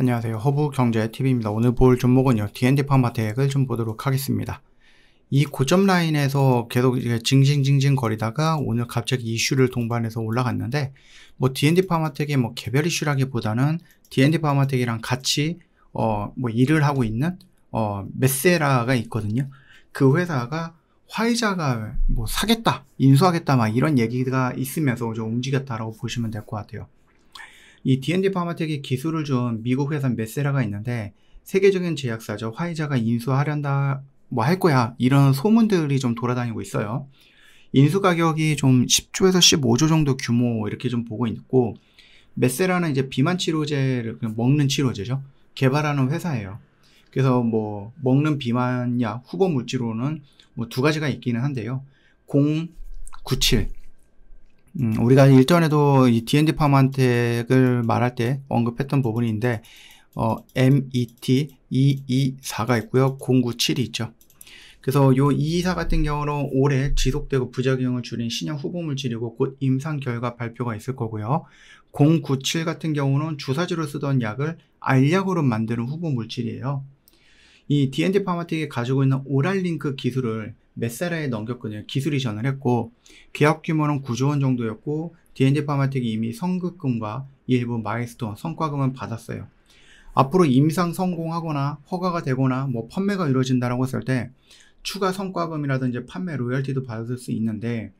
안녕하세요. 허브경제TV입니다. 오늘 볼 종목은요, D&D 파마텍을 좀 보도록 하겠습니다. 이 고점 라인에서 계속 이제 징징징징 거리다가 오늘 갑자기 이슈를 동반해서 올라갔는데, D&D 파마텍의 개별 이슈라기보다는 D&D 파마텍이랑 같이 일을 하고 있는 메세라가 있거든요. 그 회사가 화이자가 사겠다, 인수하겠다 막 이런 얘기가 있으면서 좀 움직였다라고 보시면 될 것 같아요. 이 D&D 파마텍의 기술을 준 미국 회사 메세라가 있는데, 세계적인 제약사죠. 화이자가 인수하련다 할 거야, 이런 소문들이 좀 돌아다니고 있어요. 인수 가격이 좀 10조에서 15조 정도 규모 이렇게 좀 보고 있고, 메세라는 이제 비만 치료제를 먹는 치료제죠. 개발하는 회사예요. 그래서 먹는 비만약 후보 물질로는 두 가지가 있기는 한데요. 097 우리가 일전에도 이 D&D 파마텍을 말할 때 언급했던 부분인데, MET224가 있고요. 097이 있죠. 그래서 요 224 같은 경우는 올해 지속되고 부작용을 줄인 신형 후보 물질이고 곧 임상 결과 발표가 있을 거고요. 097 같은 경우는 주사제로 쓰던 약을 알약으로 만드는 후보 물질이에요. 이 D&D 파마텍이 가지고 있는 오랄링크 기술을 메세라에 넘겼거든요. 기술 이전을 했고, 계약 규모는 9조 원 정도였고, D&D 파마텍이 이미 선급금과 일부 마일스톤, 성과금을 받았어요. 앞으로 임상 성공하거나 허가가 되거나 판매가 이루어진다라고 했을 때 추가 성과금이라든지 판매 로열티도 받을 수 있는데,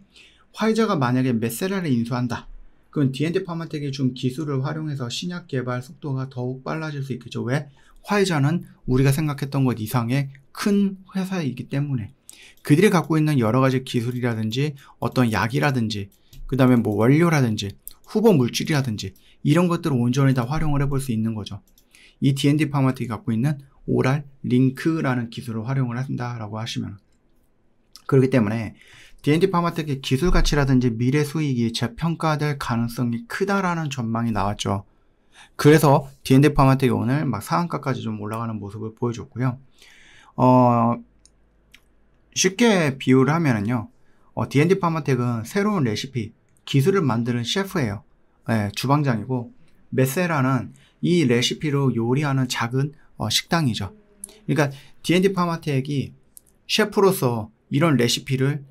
화이자가 만약에 메세라를 인수한다, 그럼 D&D 파마텍이 준 기술을 활용해서 신약 개발 속도가 더욱 빨라질 수 있겠죠. 왜? 화이자는 우리가 생각했던 것 이상의 큰 회사이기 때문에 그들이 갖고 있는 여러 가지 기술이라든지 어떤 약이라든지 그 다음에 원료라든지 후보 물질이라든지 이런 것들을 온전히 다 활용을 해볼 수 있는 거죠. 이 D&D 파마텍이 갖고 있는 오랄 링크라는 기술을 활용을 한다라고 하시면, 그렇기 때문에 D&D 파마텍의 기술 가치라든지 미래 수익이 재평가될 가능성이 크다라는 전망이 나왔죠. 그래서 D&D 파마텍이 오늘 상한가까지 좀 올라가는 모습을 보여줬고요. 쉽게 비유를 하면은요, D&D 파마텍은 새로운 레시피, 기술을 만드는 셰프예요. 주방장이고, 메세라는 이 레시피로 요리하는 작은 식당이죠. 그러니까 D&D 파마텍이 셰프로서 이런 레시피를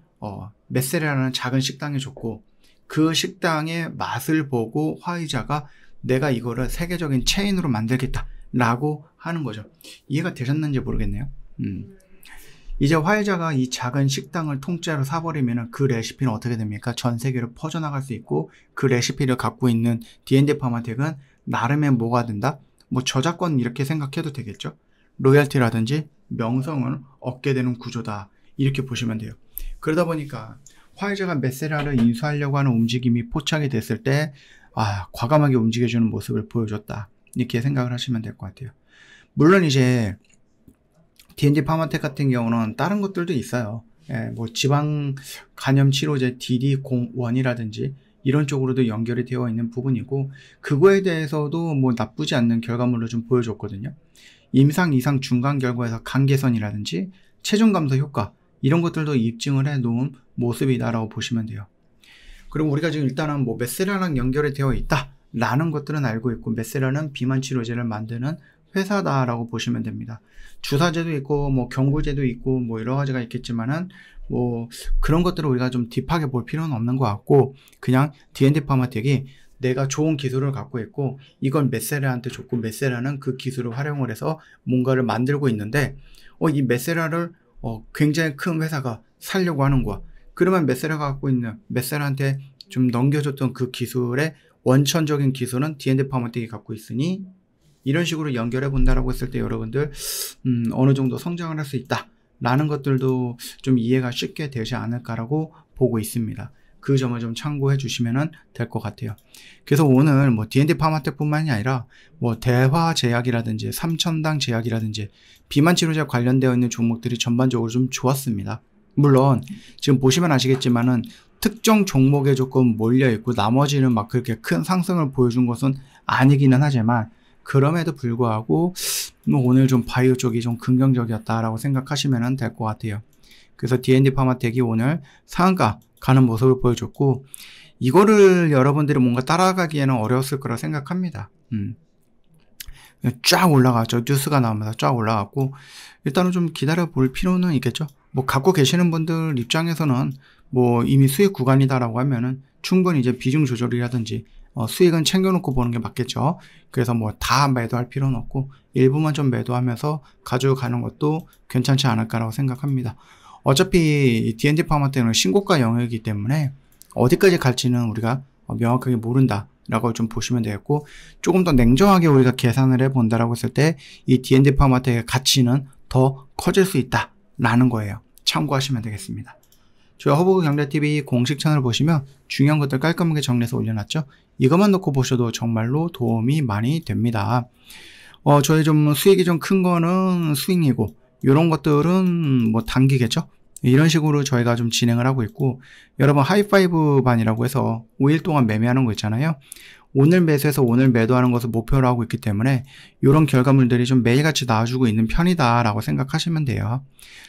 메세라라는 작은 식당에 줬고, 그 식당의 맛을 보고 화이자가 내가 이거를 세계적인 체인으로 만들겠다 라고 하는 거죠. 이해가 되셨는지 모르겠네요. 이제 화이자가 이 작은 식당을 통째로 사버리면 그 레시피는 어떻게 됩니까? 전 세계로 퍼져나갈 수 있고, 그 레시피를 갖고 있는 D&D 파마텍은 나름의 뭐가 된다? 저작권 이렇게 생각해도 되겠죠? 로열티라든지 명성을 얻게 되는 구조다, 이렇게 보시면 돼요. 그러다 보니까 화이자가 메세라를 인수하려고 하는 움직임이 포착이 됐을 때 과감하게 움직여주는 모습을 보여줬다, 이렇게 생각을 하시면 될 것 같아요. 물론 이제 D&D 파마텍 같은 경우는 다른 것들도 있어요. 지방 간염 치료제 DD01이라든지 이런 쪽으로도 연결이 되어 있는 부분이고, 그거에 대해서도 나쁘지 않는 결과물을 좀 보여줬거든요. 임상, 이상, 중간 결과에서 간 개선이라든지 체중 감소 효과, 이런 것들도 입증을 해 놓은 모습이다라고 보시면 돼요. 그리고 우리가 지금 일단은 메세라랑 연결이 되어 있다 라는 것들은 알고 있고, 메세라는 비만 치료제를 만드는 회사다라고 보시면 됩니다. 주사제도 있고 경구제도 있고 여러 가지가 있겠지만은 그런 것들을 우리가 좀 딥하게 볼 필요는 없는 것 같고, 그냥 D&D 파마텍이 내가 좋은 기술을 갖고 있고 이건 메세라한테 줬고, 메세라는 그 기술을 활용을 해서 뭔가를 만들고 있는데, 이 메세라를 굉장히 큰 회사가 살려고 하는 거야. 그러면 메세라가 갖고 있는, 메세라한테 좀 넘겨줬던 그 기술의 원천적인 기술은 D&D 파마텍이 갖고 있으니, 이런 식으로 연결해 본다라고 했을 때 여러분들 어느 정도 성장을 할 수 있다 라는 것들도 좀 이해가 쉽게 되지 않을까라고 보고 있습니다. 그 점을 좀 참고해 주시면 될 것 같아요. 그래서 오늘 D&D 파마텍 뿐만이 아니라 대화제약이라든지 삼천당 제약이라든지 비만 치료제 관련되어 있는 종목들이 전반적으로 좀 좋았습니다. 물론 지금 보시면 아시겠지만은 특정 종목에 조금 몰려 있고 나머지는 그렇게 큰 상승을 보여준 것은 아니기는 하지만, 그럼에도 불구하고 오늘 좀 바이오 쪽이 좀 긍정적이었다라고 생각하시면 될 것 같아요. 그래서 D&D 파마텍이 오늘 상한가 가는 모습을 보여줬고, 이거를 여러분들이 뭔가 따라가기에는 어려웠을 거라 생각합니다. 쫙 올라갔죠. 뉴스가 나오면서 쫙 올라갔고, 일단은 좀 기다려 볼 필요는 있겠죠. 뭐 갖고 계시는 분들 입장에서는 뭐 이미 수익 구간이다라고 하면은 충분히 이제 비중 조절이라든지 수익은 챙겨놓고 보는 게 맞겠죠. 그래서 뭐 다 매도할 필요는 없고 일부만 좀 매도하면서 가져가는 것도 괜찮지 않을까라고 생각합니다. 어차피 D&D 파마 때는 신고가 영역이기 때문에 어디까지 갈지는 우리가 명확하게 모른다 라고 좀 보시면 되겠고, 조금 더 냉정하게 우리가 계산을 해본다라고 했을 때 이 D&D 파마텍의 가치는 더 커질 수 있다 라는 거예요. 참고하시면 되겠습니다. 저희 허브그 경제TV 공식 채널 보시면 중요한 것들 깔끔하게 정리해서 올려놨죠. 이것만 놓고 보셔도 정말로 도움이 많이 됩니다. 저희 좀 수익이 좀 큰 거는 스윙이고, 이런 것들은 뭐 단기겠죠. 이런 식으로 저희가 좀 진행을 하고 있고, 여러분 하이파이브 반이라고 해서 5일 동안 매매하는 거 있잖아요. 오늘 매수해서 오늘 매도하는 것을 목표로 하고 있기 때문에 이런 결과물들이 좀 매일같이 나와주고 있는 편이다 라고 생각하시면 돼요.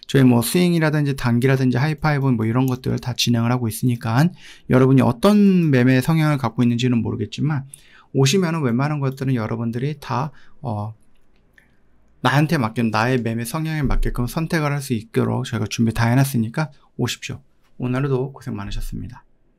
저희 뭐 스윙이라든지 단기라든지 하이파이브 뭐 이런 것들 다 진행을 하고 있으니까 여러분이 어떤 매매 성향을 갖고 있는지는 모르겠지만 오시면은 웬만한 것들은 여러분들이 다 나한테 맞게끔 나의 매매 성향에 맞게끔 선택을 할 수 있도록 저희가 준비 다 해놨으니까 오십시오. 오늘도 고생 많으셨습니다.